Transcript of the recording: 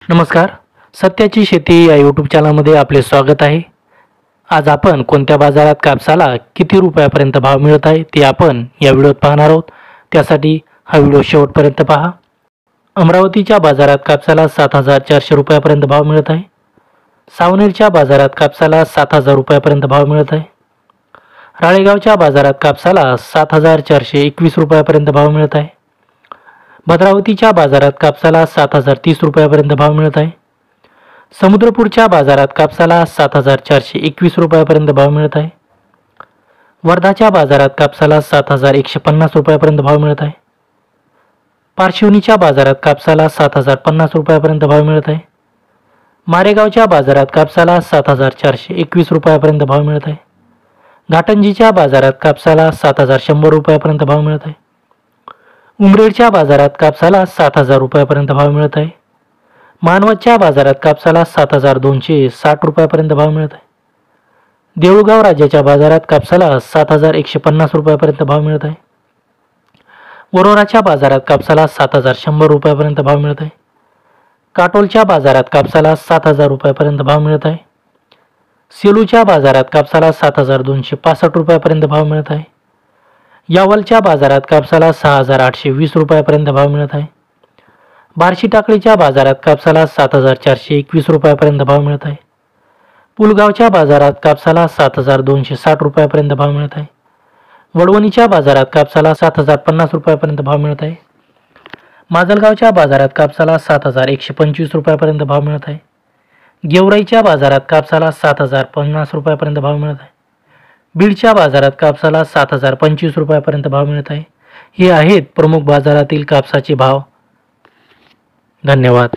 नमस्कार. सत्याची शेती या यूट्यूब चॅनलमध्ये आपले स्वागत आहे. आज आपण कोणत्या बाजारात कापसाला किती रुपयापर्यंत भाव मिळत आहे ते आपण या व्हिडिओत पाहणार आहोत. त्यासाठी हा व्हिडिओ शेवटपर्यंत पहा. अमरावतीच्या बाजारात कापसाला 7,400 रुपयापर्यंत भाव मिळत आहे. सावनेरच्या बाजारात कापसाला 7,000 रुपयापर्यंत भाव मिळत आहे. राळेगावच्या बाजारात कापसाला 7,421 रुपयापर्यंत भाव मिळत आहे. भद्रावतीच्या बाजारात कापसाला 7,030 रुपयापर्यंत भाव मिळत आहे. समुद्रपूरच्या बाजारात कापसाला 7,421 रुपयापर्यंत भाव मिळत आहे. वर्धाच्या बाजारात कापसाला 7,150 रुपयापर्यंत भाव मिळत आहे. पारशिवनीच्या बाजारात कापसाला 7,050 रुपयापर्यंत भाव मिळत आहे. मारेगावच्या बाजारात कापसाला 7,421 रुपयापर्यंत भाव मिळत आहे. घाटंजीच्या बाजारात कापसाला 7,100 रुपयापर्यंत भाव मिळत आहे. उमरेडच्या बाजारात कापसाला 7,000 रुपयापर्यंत भाव मिळत आहे. मानवतच्या बाजारात कापसाला 7,260 रुपयापर्यंत भाव मिळत आहे. देऊळगाव राज्याच्या बाजारात कापसाला 7,150 रुपयापर्यंत भाव मिळत आहे. वरोराच्या बाजारात कापसाला 7,100 रुपयापर्यंत भाव मिळत आहे. काटोलच्या बाजारात कापसाला 7,000 रुपयापर्यंत भाव मिळत आहे. सेलूच्या बाजारात कापसाला 7,265 रुपयापर्यंत भाव मिळत आहे. यावलच्या बाजारात कापसाला 6,820 रुपयापर्यंत भाव मिळत आहे. बार्शी टाकळीच्या बाजारात कापसाला 7,421 रुपयापर्यंत भाव मिळत आहे. पुलगावच्या बाजारात कापसाला 7,260 रुपयापर्यंत भाव मिळत आहे. वडवणीच्या बाजारात कापसाला 7,050 रुपयापर्यंत भाव मिळत आहे. माजलगावच्या बाजारात कापसाला 7,125 रुपयापर्यंत भाव मिळत आहे. गेवराईच्या बाजारात कापसाला 7,050 रुपयापर्यंत भाव मिळत आहे. बीडच्या बाजारात कापसाला 7,025 रुपयापर्यंत भाव मिळत आहे. हे आहेत प्रमुख बाजारातील कापसाचे भाव. धन्यवाद.